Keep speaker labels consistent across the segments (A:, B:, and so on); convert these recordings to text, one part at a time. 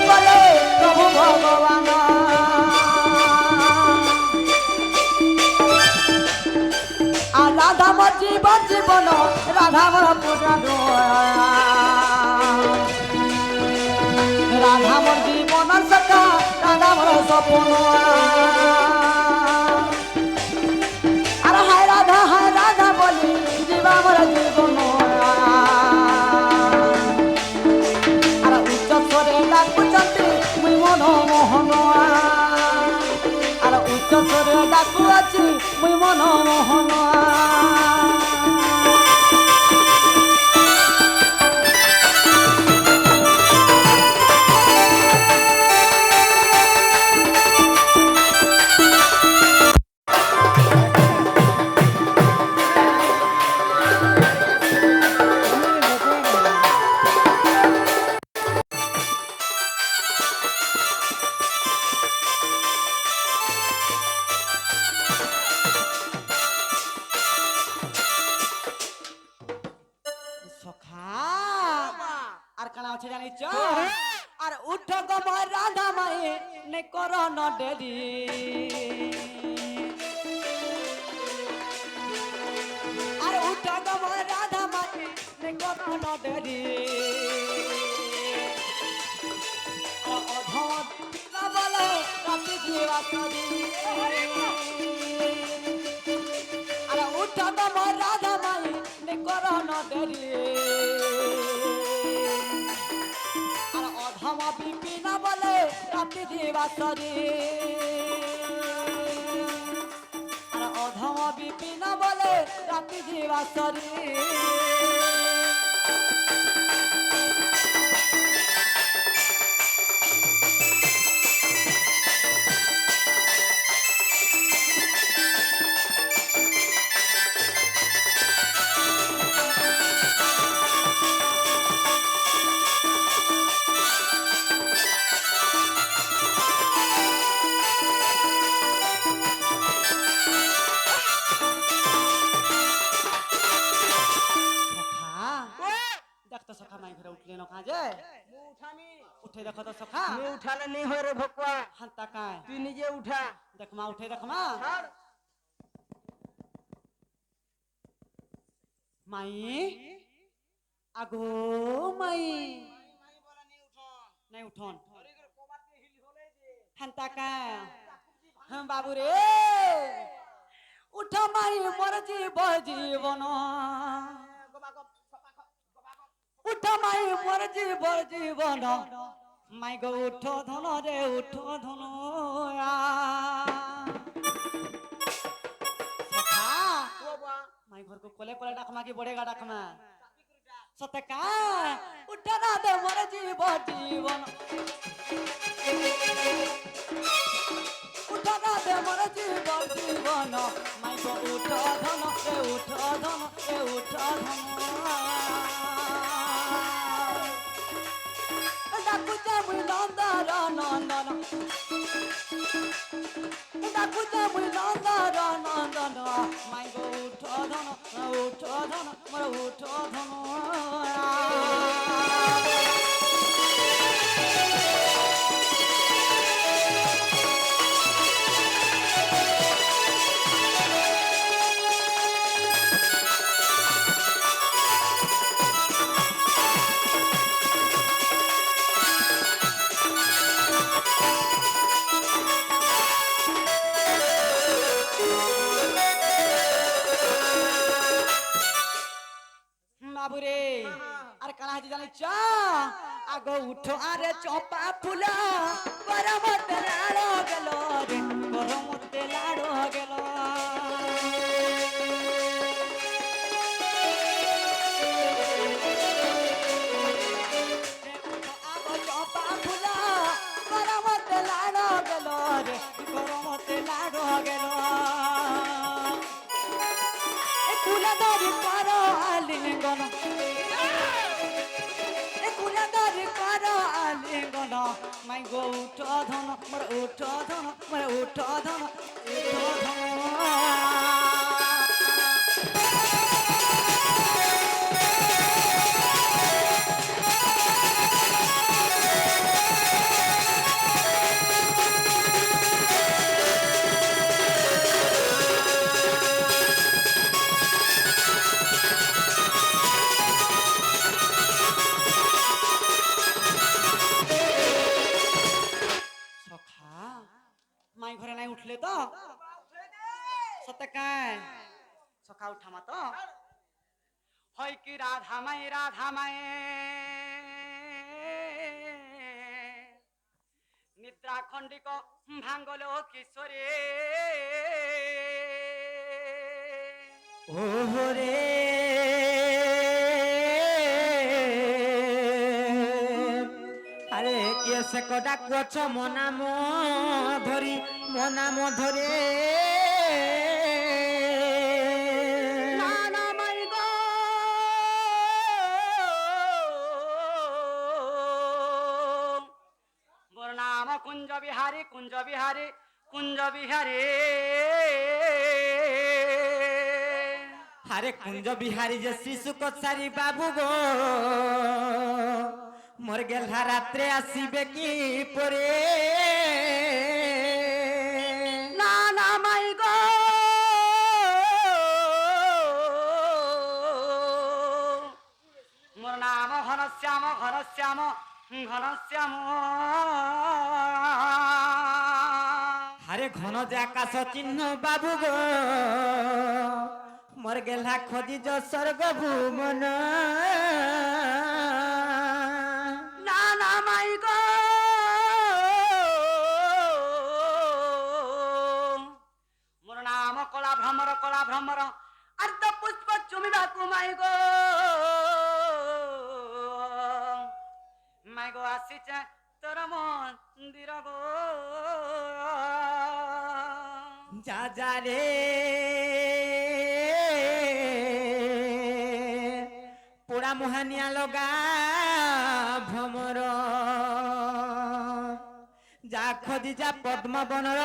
A: বলে প্রভু ভগবান আর রাধা মোর জীবন জীবন রাধা মোর পুরাণ রাধা মোর জীবন সখা রাধা মোর স্বপ্ন আর হায় রাধা বলি জীবা মোর জীবন আর উচ্চ স্বরে ডাকুচন্তি মুই মন মোহন আর উচ্চ স্বরে ডাকু আছি মুই মন মোহন আর উঠ গো রাধা মায়ে নে কর ন দেরি আর উঠ গো রাধা মায়ে নে কর ন দেরি আর অধম না বলে রাতি জীবা করি আর উঠ গো রাধা মায়ে নে কর ন দেরি হামা বিপিনা বলে রাতি দিবাসরি আর অধম বিপিনা বলে রাতি দিবাসরি उठे देखो तो सखा
B: मैं उठाना नहीं हो रे भक्वा
A: हंता का
B: तू निजे उठा
A: देख मां उठे देख मां माई आगो माई नहीं उठन हंता का हम बाबू रे उठ माई मोर जीवन उठ माई मोर जीवन माई गो उठ धन रे उठ धन माई घर को कोले कोले डाकमा की बढ़ेगा डाकमा सत्य का उठ ना दे मोर जीवन उठ ना दे मोर जीवन माई गो उठ धन रे उठ धन रे उठ धन ডাকুচে মুই নন্দর নন্দন ডাকুচে মুই নন্দর নন্দন মাই গো উঠ ধন মোর উঠ ধন বাবুরে আর কানা হাজি জানি চ আগো উঠো আরে চপা ফুলা গরমতে লাড়ো গেল রে গরমতে লাড়ো গেল আগো চপা ফুলা গরমতে লাড়ো গেল রে গরমতে লাড়ো গেল কুলা দারি কর আলিঙ্গন কুলাদারি কর আলিঙ্গন মাই গো উঠ ধন মোর উঠ ধন মোর উঠ ধন উঠ ধন উঠলে তো সতে কায় সকা উঠামা তো হয় কি রাধা মায়ে নিদ্রা খণ্ডিক ভাঙ্গল কিশোরে
B: ওহরে আরে কে সে কডা কছ মনাম ধরি মনাম ধরে
A: নানা মাই গো মোর নাম কুঞ্জ বিহারী কুঞ্জ বিহারী কুঞ্জ বিহারী
B: আরে কুঞ্জ বিহারী যে শিশু কছারি বাবু গো মোর গেলহা রাত্রে আসিবে কি পরে
A: নানা মাই গো মোর নাম ঘনশ্যাম ঘনশ্যাম ঘনশ্যাম
B: আরে ঘন যে আকাশ চিহ্ন বাবু গো মোর গেলহা খোঁজি যে স্বর্গ ভুবন
A: নানা মাই গো মোর নাম কলা ভ্রমর আর্ধ পুষ্প চুমিବାକୁ মাই গো আসিছে তোর মন্দির গো
B: যা যা রে পোড়া মোহানিয়া লগা ভ্রমর যা খোঁজি যা পদ্মবনর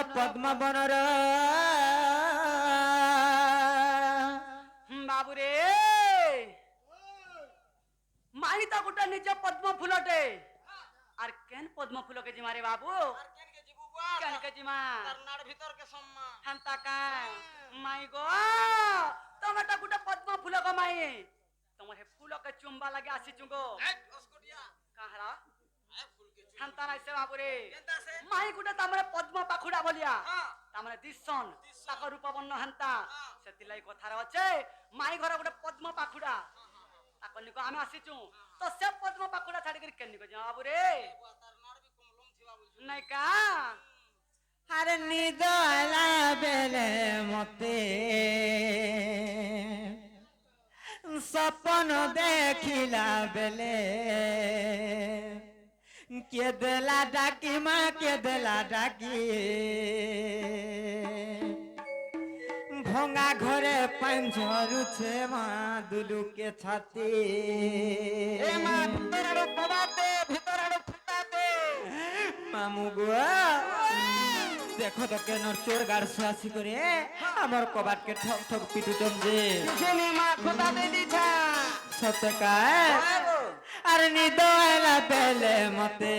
A: বাবুরে মাই তো গোটা নিজ পদ্ম ফুলটে আর কেন পদ্ম ফুলকে জিমা রে বাবু কেন কে জিমা হান্তা কাই মাই গো তোমাটা গোটা পদ্ম ফুলক মাই তোমার হে ফুলকে চুম্বা লাগে আসিছু গো কাহারা হান্তা নাইছে বাবুরে মাই গোটা তামরে পদ্ম পাখুড়া বলিয়া তামরে দিশন তাক রূপবর্ণ হান্তা সেতিলাই কথার আছে মাই ঘর গোটা পদ্ম পাখুড়া তাক নিকো আমি আসিছু তো সে পদ্ম পাখুড়া ছাড়ি করে কেন নিকো যা বাবুরে নাই কা
B: আরে নিদলা বেলে মতে স্বপ্ন দেখিলা বেলে কে দেলা ডাকি মা কে দেলা ডাকি ভঙ্গা ঘরে পাঞ্ঝরুছে মা দুলুকে ছাতি মা ভিতরে কবাতে ভিতরে ফুটাতে মামু গো দেখো তো কেন চোর গাড়ছে আসি করে আমার কবাটকে ঠক ঠক পিটুতম যে মা খোদা দে দিছা সত্যকায় আর নিদলা পেলে মতে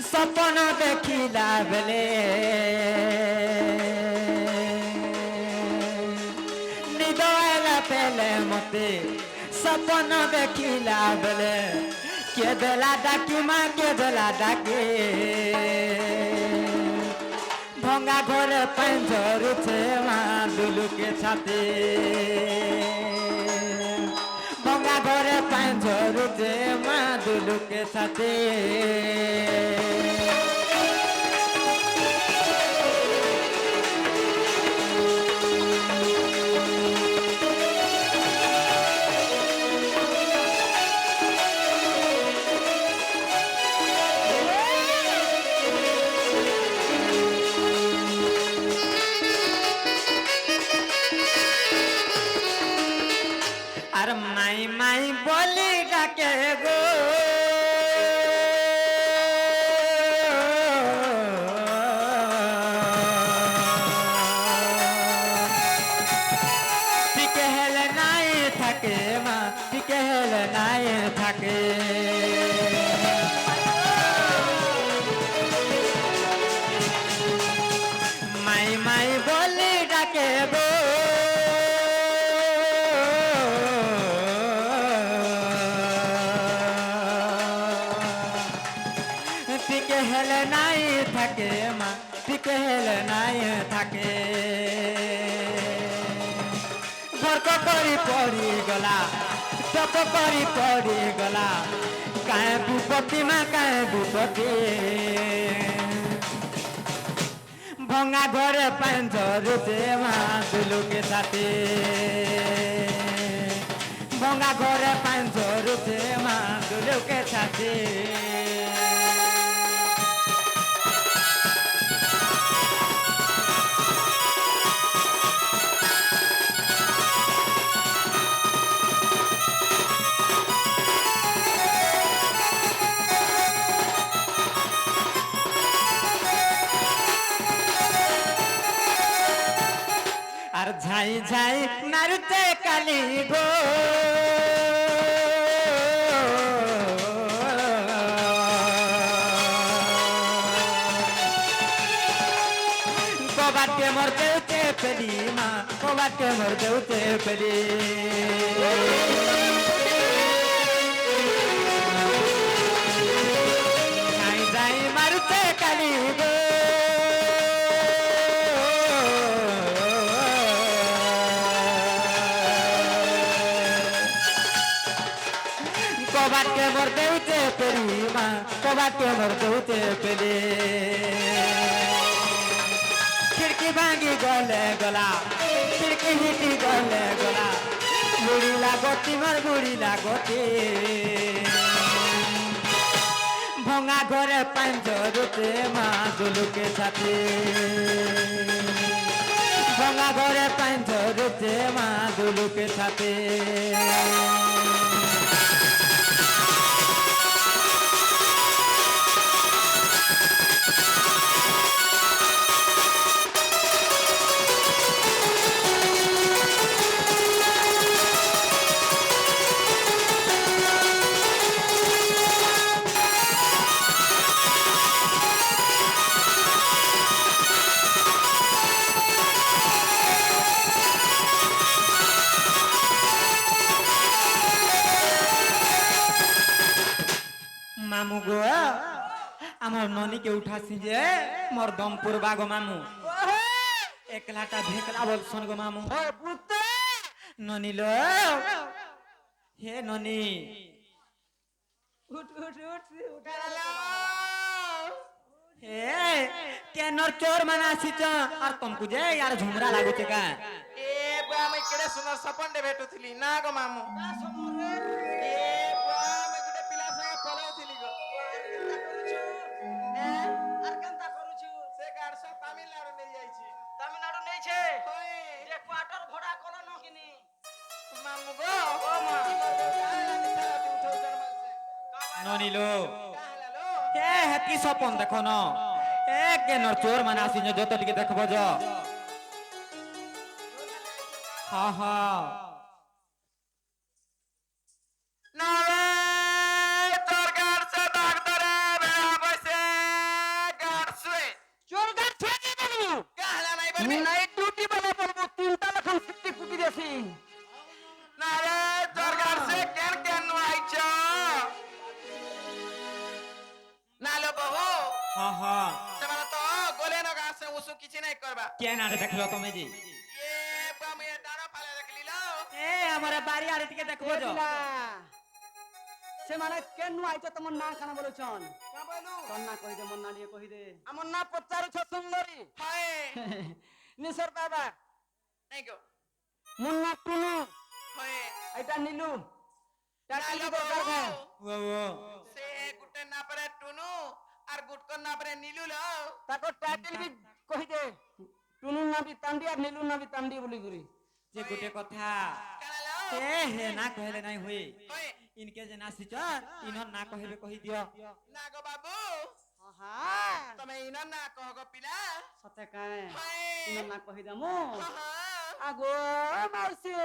B: স্বপ্ন দেখিলা বেলে নিদলা পেলে মতে স্বপ্ন দেখিলা বেলে কে দেলা ডাকি মা কে দেলা ডাকে ভঙ্গা ঘরে পাঞ্জরুছে মা দুলুকে ছাতে ভঙ্গা ঘরে পাঞ্জরুছে মা দুলুকে ছাতে আর মাই মাই বলি ডাকে গো টিকে হেলে নাই থাকে মা টিকে হেলে নাই থাকে মাই মাই বলি ডাকে গো টিকে হেলে নাই থাকে মা টিকে হেলে নাই থাকে বরক করি পড়ি গলা চপ করি পড়ি গলা কায়ে বিপত্তি মা কায়ে বিপত্তি ভঙা ঘরে পাঞ্জরতে মা দুলুকে সাথে ভঙা ঘরে পাঞ্জরতে মা দুলুকে সাথে আর ঝাই ঝাই মারুতে কালি গো কবাটকে মোর দেউতে পেলি মা কবাটকে মোর দেউতে পেলি ঝাই ঝাই মারুতে কালি গো কবাটকে মোর দেউতে পেলি মা কবাটকে মোর দেউতে পেলি খিড়কি ভাঙি গলে গলা খিড়কি হিটি গলে গলা বুড়ি লাগতি মোর বুড়ি লাগতি ভঙা ঘরে পাঞ্জরতে মা দুলুকে ছাতে ভঙা ঘরে পাঞ্জরতে মা দুলুকে ছাতে মামু গো আমার ননীকে উঠাছি যে মোর দমপুর বাগো মামু একলাটা ভেকলা বলছন গো মামু ননী লো হে ননী
A: উঠ উঠ উঠ উঠ
B: হে কেনর চোর মানে আসিছ আর তমকু যে यार ঝুমরা লাগুছে কা
C: ए बा मैं केडे सुनर सपन दे भेटुथिली ना गो मामू ए बा मैं गुटे पिला संगे पलाउथिली गो
A: আর কেনতা করুছু
C: से गाडसा तमिलनाडु ने जाईछि
A: তামিলনাড়ু নেইছে
C: ओए
A: যে কোয়ার্টার ভড়া কলো ন কিনি
C: मामू गो
A: ও মা
B: ননী লো
C: काहला लो
B: হে হেতি সপন দেখো ন এ কেনর চোর মানে আসিছ যত টিকে দেখব য হা হা
C: नारे तोर गाडसा डाक्टरे बेड़ा बसे गाडसुए
A: চোর গাছ ছুঁয়ে বলবো
C: काहला नहीं बोलबी
A: নাইট ডিউটি বলে বলবো 3টা লক্ষণ সিটি কুটি দেছি
C: नारे तोर गाडसे केन केन नु आइछ नालो बहु
B: হা হা
C: ସେମାନେ ତ ଗଲେ ନ ଗାଁ ସେ ଉସୁ କିଛି ନାଇଁ କରବା
B: কেন আরে দেখলো তুমি জি
C: ଏ ବାମେ ଡାଣ ପାଲେ ଦେଖିଲି ଲ
B: এ আমার বাড়ি আরে টিকে দেখব য
A: ସେମାନେ କେନୁ ଆଇଛ ତମ ନାଁ କାଣା ବୋଲୁଛନ୍
C: କା ବୋଲୁ
A: ତୋର ନାଁ କହିଦେ ମୋର ନାଁ ଟିକେ କହିଦେ
C: ଆମ ନା ପଚାରୁଛ ସୁନ୍ଦରୀ ହାଏ
A: ନିସର ବାବା
C: ନାଇଁ ଗো
A: ମୋ ନାଁ ଟୁନୁ
C: ହାଏ
A: ଏଇଟା ନିଲୁ
C: ନାଲୋ
A: ଦରକାର
C: ବହୁ
B: ও ও
C: ସେ ଗୁଟେ ନା ପରେ ଟୁନୁ ଆର ଗୁଟକ ନା ପରେ ନିଲୁ ଲ
A: ତାକୁ ଟାଇଟଲ ବି କହିଦେ ଟୁନୁ ନାଁ ବି ତାଣ୍ଡି আর নীলু নাঁ ବି তান্ডি বলি করি
B: যে গোটে কথা
C: କାଣା ଲ
B: এ হে না কহিলে নাই হুই
C: ହାଏ
B: ইনকে যে নাচিছ ইনর না কহিবে কহি দিও
C: ନା গো ବାବୁ
A: হ্যাঁ
C: ତମେ ଇନ ନା କହ ଗো ପିଲା
A: সতে কায়
C: ହାଏ
A: ইনর নাঁ কহিদামু
C: ହଁ
A: আগো মাউসি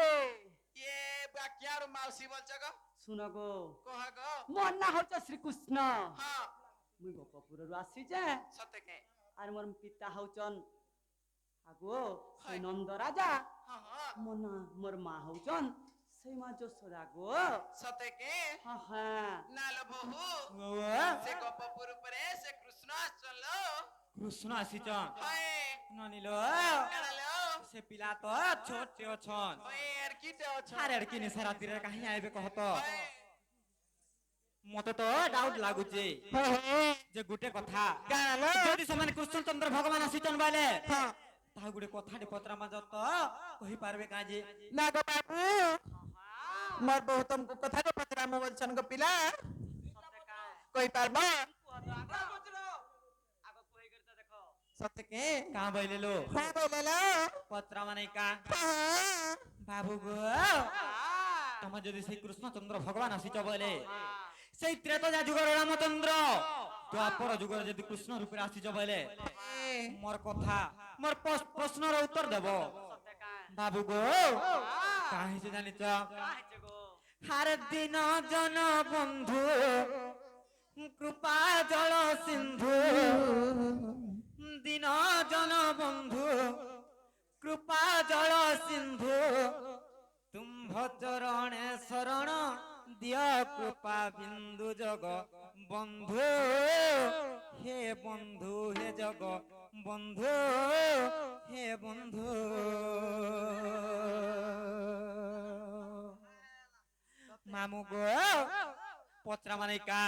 C: ଏ ବାକିଆରୁ ମାଉସୀ ବୋଲଛ ଗো
A: শুনো গো
C: କହ ଗো
A: মোর নাঁ হচ্ছে শ্রীকৃষ্ণ
C: ହଁ
A: মুই গোপপুরରୁ আসিছে
C: ସତେ କେ
A: আর মোর পিতা হউচন আগো সেই নন্দ রাজা
C: ହଁ ହଁ
A: মোর মা হউচন সেই মা যশোদা গো
C: ସତେ କେ
A: হ্যাঁ হ্যাঁ
C: ନାଲୋ ବହୁ
B: ও
C: ସେ ଗୋପପୁର ଉପରେ ସେ କୃଷ୍ଣ আসলো
B: কৃষ্ণ আসিছন
C: হয়
B: ননিল
C: কাড়ালো
B: সে পিলা তো ছোট অছন
C: হয় আর কিতে অছ
B: আরে আর কি নিশা রাত্রিরে কাহি আইবে কহত
C: হয়
B: মতে তো ডাউট লাগুছে যে গুটে কথা
C: কাড়ালো
B: যদি সমানে কৃষ্ণচন্দ্র ভগবান আসিছন বলে তাহা গুটে কথাটি পত্রা মাজত কহি পারবে কাজে
C: না গো বাবু মোর বহু তুমको কথা রে পচরা মো বলছন গো পিলা কই পারবো সত্যি কে
B: কাঁ বইলে লো
C: হ্যাঁ বলেলো
B: পত্রা মানে কা বাবু গো তোমার যদি সেই কৃষ্ণচন্দ্র ভগবান আসিছ বলে সেই ত্রেতযা যুগর রামচন্দ্র দ্বাপর যুগর যদি কৃষ্ণ রূপে আসিছ বলে মোর কথা মোর প্রশ্নর উত্তর দেব বাবু গো কাহিছে জানিছ হার দিন জন বন্ধু কৃপা জল সিন্ধু দিন জন বন্ধু কৃপা জল সিন্ধু তুম্ভ চরণে শরণ দিয় কৃপা বিন্দু জগ বন্ধু হে বন্ধু হে জগ বন্ধু হে বন্ধু মামু গো পত্রা মানে কা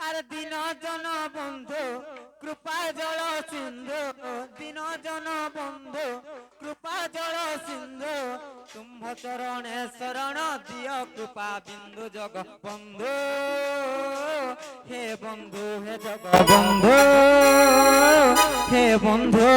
B: আর দিন জন বন্ধু কৃপা জল সিন্ধু দিন জন বন্ধু কৃপা জল সিন্ধু তুম্ভ চরণে শরণ দিয় কৃপা বিন্দু জগ বন্ধু হে বন্ধু হে জগ বন্ধু হে বন্ধু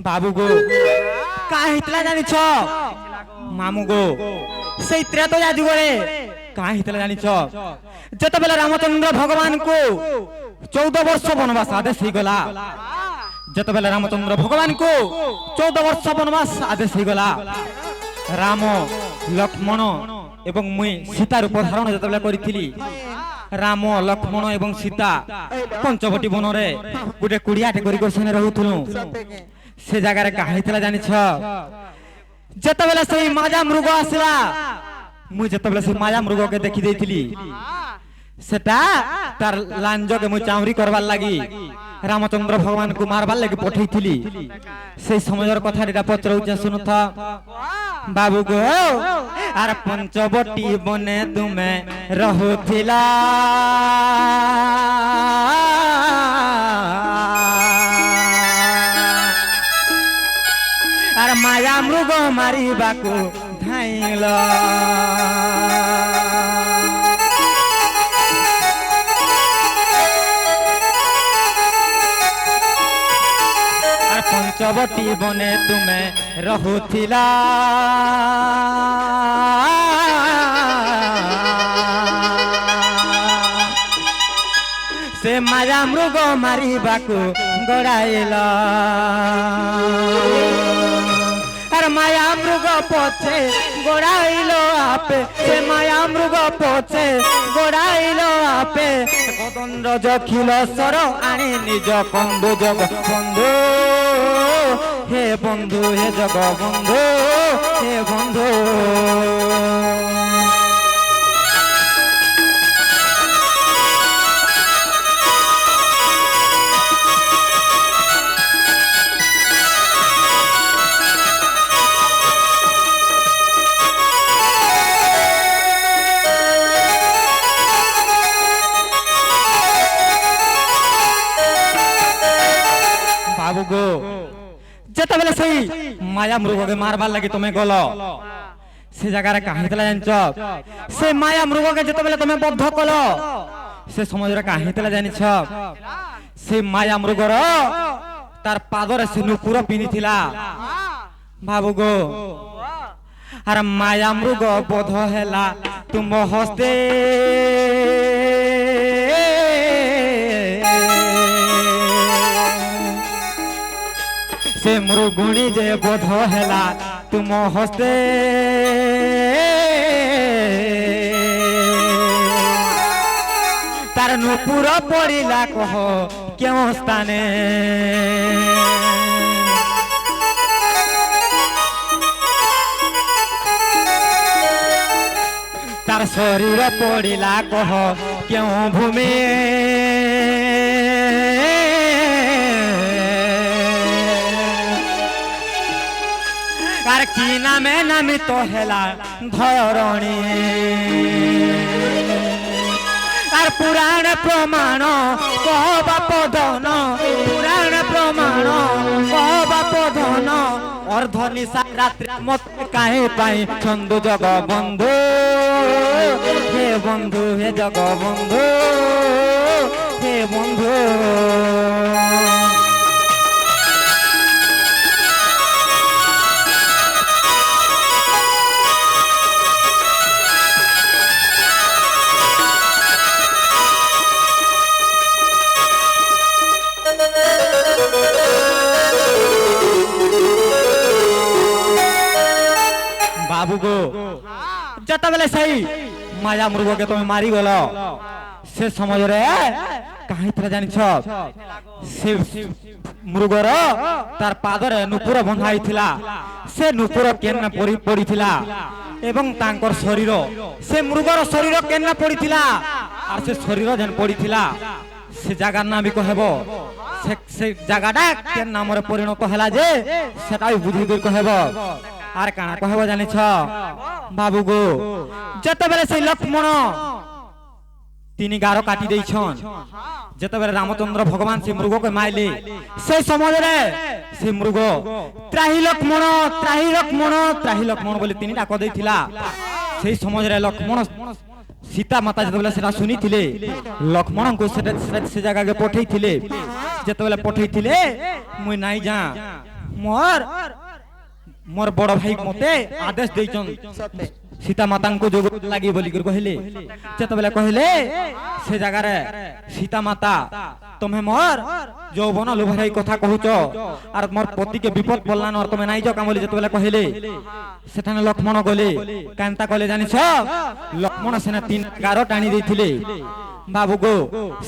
B: বাবু গো কাঁ হিতলা জানিছ মামু গো সেই ত্রেতয়া যুগরে কাঁ হিতলা জানিছ যেতবেলে রামচন্দ্র ভগবান কো 14 বর্ষ বনবাস আদেশ হইগলা যেতবেলে রামচন্দ্র ভগবান কো 14 বর্ষ বনবাস আদেশ হইগলা রাম লক্ষ্মণ এবং মুই সীতার রূপ ধারণ যেতবেলে করিছিলি রাম লক্ষ্মণ এবং সীতা পঞ্চবটী বনরে গোটে কুড়িয়াটে করি সেনে রহুথুলু সে জায়গায় কাহিতলা জানিছ যেতবেলে সেই মাজা মৃগ আসলা মুই যেতবেলে সেই মাজা মৃগকে দেখি দেইছিলি সেটা তার লাঞ্জকে মুই চাউরি করবার লাগি রামচন্দ্র ভগবান কু মারবার লাগি পঠাইছিলি সেই সময়ের কথা এটা পচরউছে শুনুথ বাবু গো আর পঞ্চবটী বনে তুমে রহুথিলা আর মায়া মৃগ মারিবাকু ধাইল আর পঞ্চবটী বনে তুমে রহুথিলা সে মায়া মৃগ মারিবাকু গড়াইল আর মায়া মৃগ পছে গোড়াইল আপে সে মায়া মৃগ পছে গোড়াইল আপে কদন্ড জখিল সর আনি নিজ বন্ধু জগ বন্ধু হে বন্ধু হে জগ বন্ধু হে বন্ধু বাবু গো যেতবেলে সেই মায়া মৃগকে মারবার লাগি তুমি গল সে জায়গায় কাহিতলা জানিছ সে মায়া মৃগকে যেতবেলে তুমি বদ্ধ কল সে সময়ের কাহিতলা জানিছ সে মায়া মৃগর তার পাদরে সে নুপুর পিনিথিলা বাবু গো আর মায়া মৃগ বধ হেলা তুম হস্তে से मृगुणी जे बोध हेला तुम हस्ते तार नुपुर पड़िला कह क्यों स्थाने तार शरीर पड़िला कह क्यों भूमि तार की नामे नामित हेला धरणी तार पुराण प्रमाण कह बाप धन पुराण प्रमाण कह बाप धन अर्ध निशा रात्रि मत काहे पाई छंदु जग बंधु हे बंधु हे जग बंधु हे बंधु बाबू को जता बेले सही माया मृग के तुम मारी गल से समय रे कहीं थरा जानि छ से मृगर तार पादरे नुपुर बंधाई थिला से नुपुर केन पड़ी थिला एवं तांकर शरीर से मृगर शरीर केन पड़ी थिला और से शरीर जन पड़ी थिला से जगह नाम भी कहबो से जगहटा केन नाम रे परिणत हला जे सेटा भी बुझी कर कहबो आर काना कहबो जानि छ बाबू गो जते बेले से लक्ष्मण तीन गारो काटी देई छन जते बेले रामचंद्र भगवान से मृग के माइले से समय रे से मृग त्राही लक्ष्मण बोले तीन डाक देथिला से समय रे लक्ष्मण सीता माता जते बेले सेना सुनी थिले लक्ष्मण को से जगह के पठै थिले जते बेले पठै थिले मुई नाइ जा मोर बड़ भाई मते आदेश देइछन सीता माता को जोग लागि बोली कर कहले जते बेले कहले से जगह रे सीता माता तुम्हें मोर यौवन लोभराई कथा कहूचो और मोर पति के विपद पड़लान और तुम्हें नाइ जो काम बोली जते बेले कहले सेठाने लक्ष्मण गले कांता कहले जानि छ लक्ष्मण सेना तीन गारो टाणी देथिले बाबू गो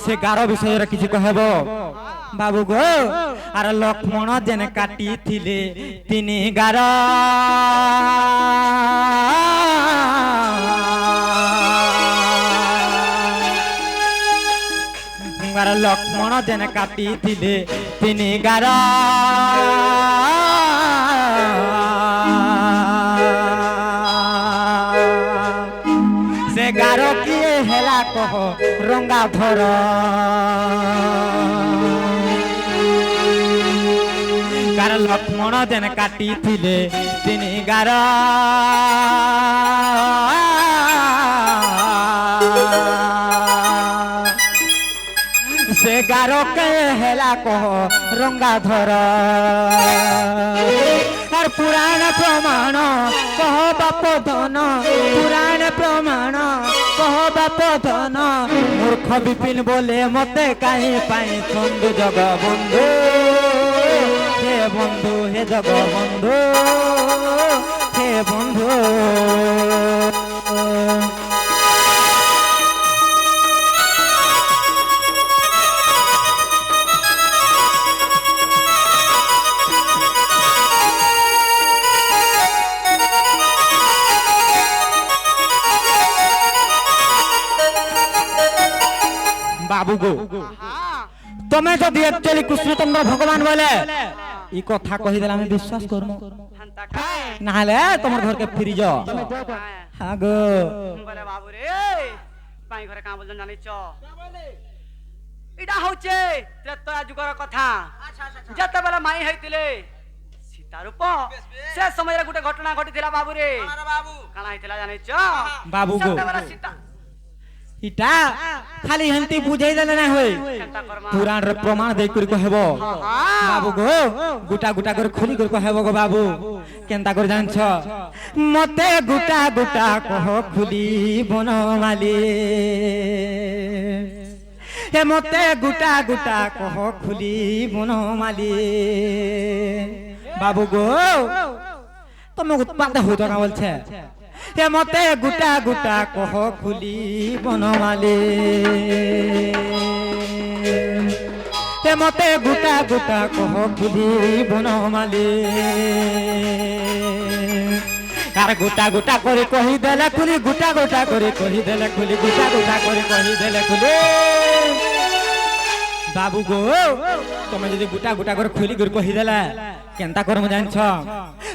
B: से गारो विषय रे किछि कहबो बाबू गो आर लक्ष्मण जेने काटी थिले तीन गारो आर लक्ष्मण जेने काटी थिले तीन गारो से गारो किए हेला कह रंगा धर गार लक्ष्मण जेन काटी थिले तीन गार से गारो के हेला कह रंगा धर और पुराण प्रमाण कह बाप धन पुराण प्रमाण कह बाप धन मूर्ख विपिन बोले मते कहीं पाई छंदु जग बंधु हे जग बंधु हे बंधु बाबू गो तुम्हें जदि एक्चुअली कृष्णचंद्र भगवान बोले ई कथा कहि देला में विश्वास करमु नाले तमर घर के फिरि जा हां गो बोले बाबू रे पाई घरे का बोल जानि छ इडा होचे त्रेता जुगर कथा जते बेला माई हेतिले सीता रूप से समय रे गुटे घटना घटिथिला बाबू रे काना हेतिला जानि छ बाबू गो इटा खाली हंती बुझाई देले ना होय पुराण रे प्रमाण दे कर कहबो बाबू गो गुटा गुटा कर खोली कर कहबो गो बाबू केनता कर जान छ मते गुटा गुटा कह खुली बनमाली हे मते गुटा गुटा कह खुली बनमाली বাবু গো তুমি উৎপাদ হতো না বলছে হে মতে গুটা গুটা কহ খুলি বনমালী হে মতে গুটা গুটা কহ খুলি বনমালী আর গোটা গোটা করে কহি দেলে খুলি গোটা গোটা করে কহি দেলে খুলি গোটা গোটা করে কহি দেলে খুলি বাবু গো তুমি যদি গোটা গোটা করে খুলি করে কহি দেলে কেনতা করম জানছ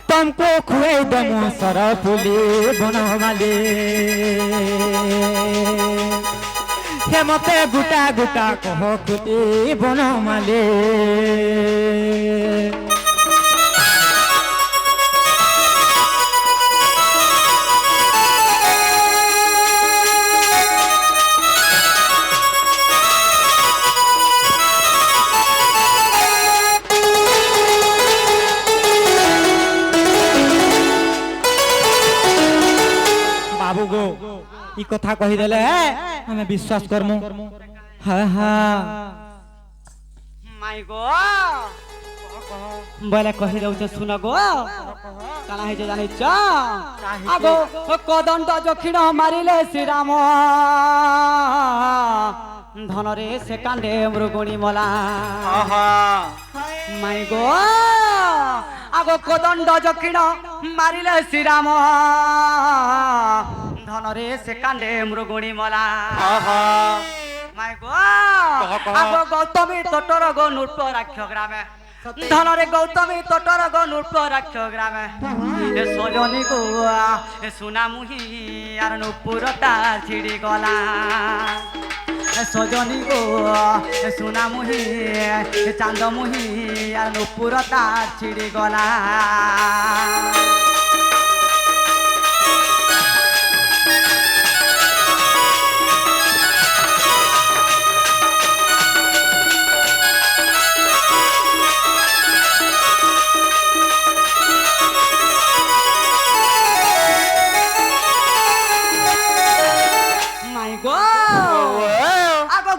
B: তমকো খুয়াই দমু সর ফুলি বনমালী হে মতে গোটা গোটা কহ খুলি বনমালী বাবু গো ই কথা কহি দেলে আমি বিশ্বাস করমু হ্যাঁ হ্যাঁ
A: মাই গো
B: বলে কহি দউছে শুন গো
A: কানা হইছে জানিছ আগো কদণ্ড দক্ষিণ মারিলে শ্রীরাম ধনরে সে কান্দে মৃগুণী মলা মাই গো আগো কদণ্ড দক্ষিণ মারিলে শ্রীরাম ধনরে সে কান্দে মৃগুণী মলা মাই গো আগো গৌতমী তটর গো নূর্প রাক্ষ গ্রামে ধনরে গৌতমী তটর গো নূর্প রাক্ষ গ্রামে এ সজনী গো এ সুনামুহি আর নূপুরতা ছিড়ি গলা সজনী গো এ সুনামুহি এ চান্দমুহি আর নূপুরতা ছিড়ি গলা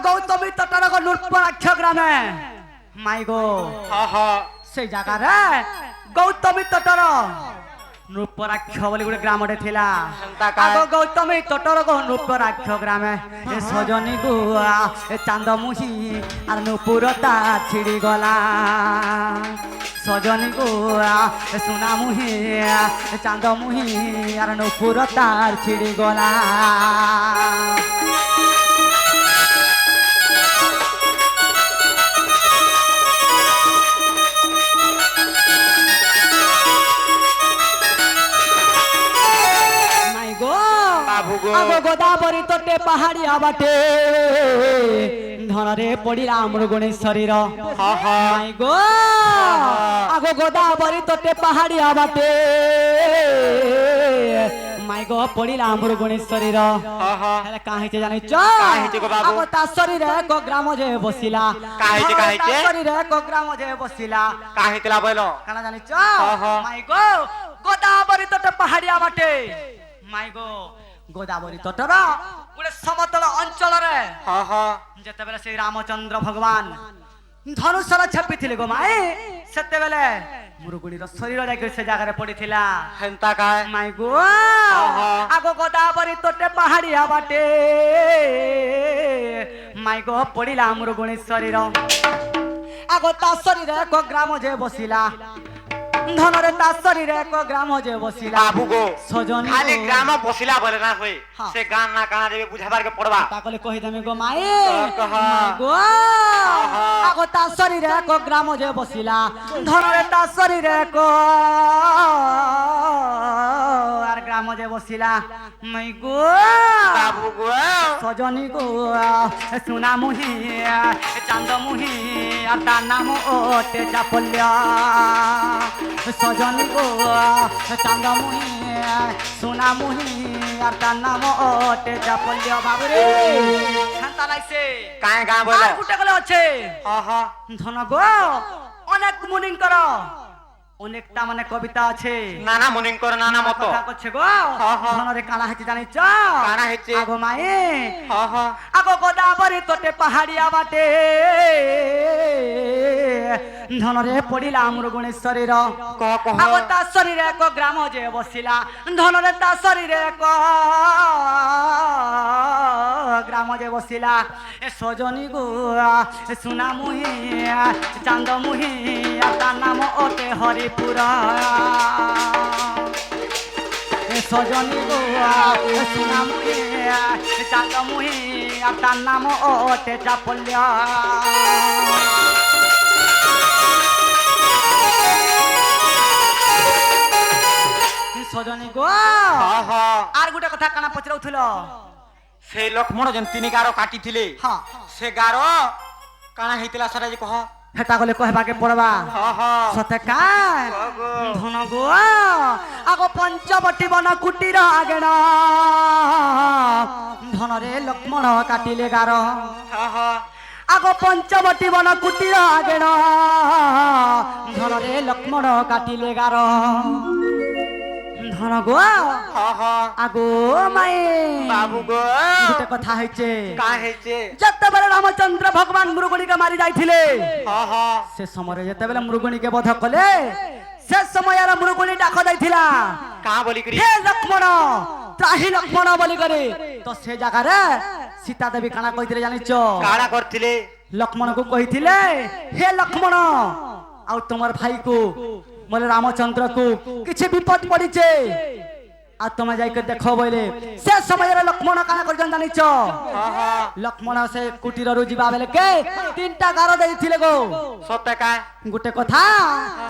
A: গৌতমী তটর গো নূর্পরাক্ষ গ্রামে মাই গো সেই জায়গারে গৌতমী তটর নূর্পরাক্ষ বলে গোটে গ্রামଟେ ଥିଲା আগ গৌতমী তটর গো নূর্পরাক্ষ গ্রামে এ সজনী গো এ চান্দমুহি আর নূপুরতা ছিড়ি গলা সজনী গো এ সুনামুহি এ চান্দমুহি আর নূপুরতা ছিড়ি গলা আগো গোদাবরী তটে পাহাড়িয়া বাটে ধনরে পড়িলা মৃগুণেশ্বরীর মাই গো আগো গোদাবরী তটে পাহাড়িয়া বাটে মাই গো পড়িলা মৃগুণেশ্বরীর হেলে কা হইছে জানিছ আগো তা শরীরে এক গ্রাম যে বসিলা তা শরীরে এক গ্রাম যে বসিলা
C: কা হইতলা বলো
A: কানা জানিছ মাই গো গোদাবরী তটে পাহাড়িয়া বাটে মাই গো গোদাবরী তটর গোটে সমতଳ ଅଞ୍ଚଳରେ ଯେତେବେଳେ ସେ ରାମଚନ୍ଦ୍ର ଭଗବାନ ଧନୁଷର ଛାପିଥିଲେ ଗো ମାଏ ସେତେବେଳେ ମୃଗୁଣୀର ଶରୀର ଯାଇକି ସେ ଜାଗାରେ ପଡିଥିଲା
C: ହେନ୍ତା କାଏ
A: ମାଇ ଗো ଆଗ ଗୋଦାବରୀ ତଟେ ପାହାଡିଆ ବାଟେ ମାଇ ଗো ପଡିଲା ମୃଗୁଣୀ ଶରୀର ଆଗ ତା ଶରୀର ଏକ ଗ୍ରାମ ଯେ ବସିଲା ধনরে তা শরীরে এক গ্রাম যে বসিলা
C: বাবু গো
A: সজনী
C: খালি গ্রাম বসিলা বলে না হই সে গান না কানা দেবে বুঝাবার কে পড়বা
A: তাকলে কই দেমি গো মায়ে গো আগো তা শরীরে এক গ্রাম যে বসিলা ধনরে তা শরীরে এক আর গ্রাম যে বসিলা মাই গো
C: বাবু গো
A: সজনী গো সুনামুহি চান্দমুহি আর তার নাম ওটে চাপল্য সজনী গো চান্দমুহি সুনামুহি আর তার নাম ওটে চাপল্য বাবুরে শান্তা লাগছে
C: কায় গাঁ বলে
A: আর গুটে গলে আছে ধন গো অনেক মুনিঙ্কর অনেকটা মানে কবিতা আছে
C: নানা মুনিঙ্কর নানা মত
A: কথা করছে গো ধনরে কানা হইছে জানিছ
C: কানা হইছে
A: আগো মায়ে আগো গোদাবরী তটে পাহাড়িয়া বাটে ଧନରେ ପଡ଼ିଲା ମୃଗୁଣୀ ଶରୀର
B: କହ କହ
A: ଆଗ ତା ଶରୀରେ ଏକ ଗ୍ରାମ ଯେ ବସିଲା ଧନରେ ତା ଶରୀରେ ଏକ ଗ୍ରାମ ଯେ ବସିଲା ଏ ସଜନୀ ଗো ଏ ସୁନା ମୁହିଁ ଚାନ୍ଦ ମୁହିଁ ତା ନାମ ଅଟେ ହରିପୁର ଏ ସଜନୀ ଗো ଏ ସୁନା ମୁହିଁ ଚାନ୍ଦ ମୁହିଁ ତା ନାମ ଅଟେ ଚାପଲ୍ୟ ସଜନୀ গো
B: ହଁ ହଁ
A: আর গোটে কথা কানা পচরাউথিল
B: ସେ ଲକ୍ଷ୍ମଣ ଯେନ୍ ତିନି ଗାର କାଟିଥିଲେ
A: ହଁ
B: ସେ ଗାର କାଣା ହେଇଥିଲା ସେଟା ଯେ କହ
A: হেটা গলে কহবাকে পড়বা
B: ହଁ ହଁ
A: সতে কায়
B: কহ গো।
A: ধন গো আগো পঞ্চবটী বন কুটির আগেণ ধনরে লক্ষ্মণ কাটিলে গার
B: ହଁ ହଁ
A: আগো পঞ্চবটী বন কুটির আগেণ ধনরে লক্ষ্মণ কাটিলে গার ধন গো
B: ହଁ ହଁ
A: আগো মাই
B: বাবু গো
A: গোটে কথা হইছে
B: কা ହେଇଛେ
A: যেতবেলে রামচন্দ্র ভগবান মৃগুণীকে মারি যাইଥିଲେ
B: ହଁ ହଁ
A: সে সময় যেতবেলে মৃগুণীকে বধ কলে সে সময়ের মৃগুণী ডাক যাইছিলা
B: କା ବୋଲିକରି
A: হে লক্ষ্মণ ত্রাহি লক্ষ্মণ বলি করে তো সে জায়গারে সীতা দেবী কানা কইଥିଲେ জানিছ
B: କାଣା କରିଥିଲେ
A: লক্ষ্মণকে কইଥିଲେ হে লক্ষ্মণ আউ তোমার ভাইকু বলে রামচন্দ্রকু কিছু বিপদ পড়িছে আর তুমি যাইকে দেখো বলে সে সময়ের লক্ষ্মণ কানা করছেন জানিছ
B: ହଁ ହଁ
A: লক্ষ্মণ সে কুটিরু যা বেলে কে তিনটা গার ଦେଇଥିଲେ গো
B: ସତେ କା
A: গোটে কথা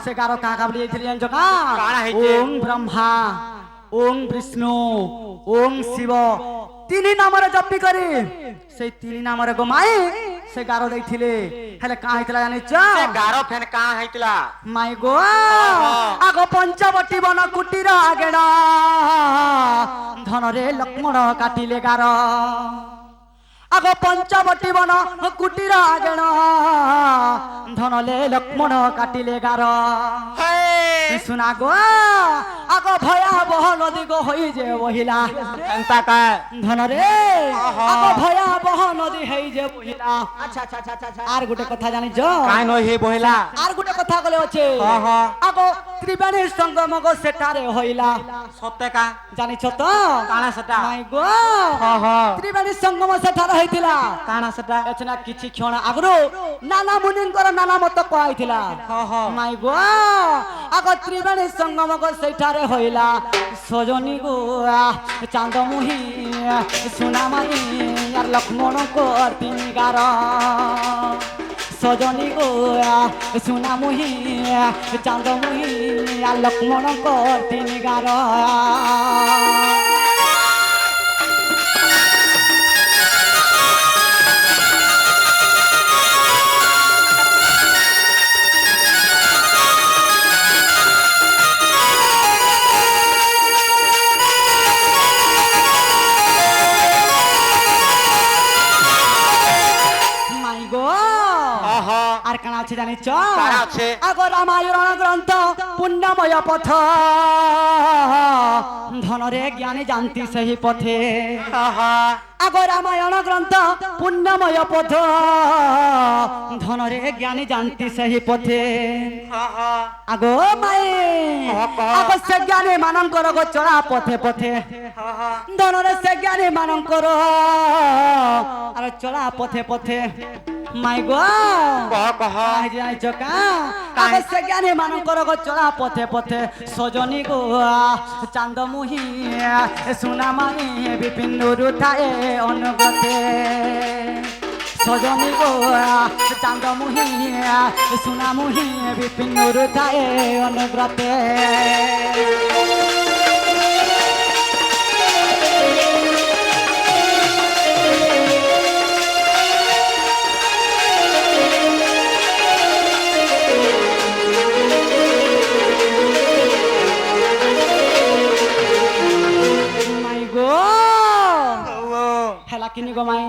A: সে গার কা কাবলি যাইଥିଲେ জানিছ কা
B: কাଣା হইছে?
A: ওম ব্রহ্মা ওম বিষ্ণু ওম শিব তিনি নামরে জপি করে সেই তিনি নামরে গো মাই সে গার ଦେଇଥିଲେ হেলে কা হইতলা জানিছ
B: ସେ ଗାର ଫେନ୍ କା ହେଇଥିଲା
A: মাই গো আগ পঞ্চবটী বন কুটির আগেণ ধনরে লক্ষ্মণ কাটিলে গার আগ পঞ্চবটী বন কুটির আগেণ ধনলে লক্ষ্মণ কাটিলে গার শুনা গো আগ ভয়াবহ নদী গো হই যে বহিলা
B: ଏନ୍ତା କା
A: ধনরে আগ ভয়াবহ নদী হই যে বহিলা আচ্ছা আচ্ছা আচ্ছা আচ্ছা আর গোটে কথা জানিছ
B: କାଇଁ ନଈ ହେଇ ବହିଲା
A: আর গোটে কথা কলে আছে
B: ହଁ ହଁ
A: আগো ত্রিবেণী সঙ্গম গো সেটারে হইলা
B: ସତେ କା
A: জানিছ তো
B: କାଣା ସେଟା
A: মাই গো
B: ହଁ ହଁ
A: ত্রিবেণী সঙ্গম সেটারে হইতিলা
B: କାଣା ସେଟା
A: এছনা কিছু ক্ষণ আগরু নানা মুনিঙ্কর নানা মত কইতিলা
B: ହଁ ହଁ
A: মাই গো আগো ত্রিবেণী সঙ্গম গো সেটারে হইলা সজনী গো চাঁদ মুহি সোনামানি আর লক্ষ্মণ কো তিনি গার সজনী গো সোনা মুহি চাঁদ মুহি আর লক্ষ্মণ কো তিনি গার মাই গো
B: ହଁ ହଁ
A: আর কানা আছে জানিছ
B: কাଣା আছে?
A: আগ রামায়ণ গ্রন্থ পুণ্যময় পথ ধনরে জ্ঞানী জানতি সেই পথে
B: ହଁ ହଁ
A: আগ রামায়ণ গ্রন্থ পুণ্যময় পথ ধনরে জ্ঞানী জানতি সেই পথে
B: ହଁ ହଁ
A: আগ মাই
B: কহ।
A: আগ সে জ্ঞানী মানঙ্কর গো চড়া পথে পথে
B: ହଁ ହଁ
A: ধনরে সে জ্ঞানী মানঙ্কর আর চড়া পথে পথে মাই গো
B: କହ କହ
A: জানিছ কা আগে সে জ্ঞানী মানঙ্কর গো চড়া পথে পথে সজনী গো চাঁদ মুহি সোনা মানি বিপিন রুথায়ে অনুগতে সজনী গো চাঁদ মুহি সোনা মুহি বিপিন রুথায়ে অনুগ্রতে মাই গো হেলা কিনি গো মাই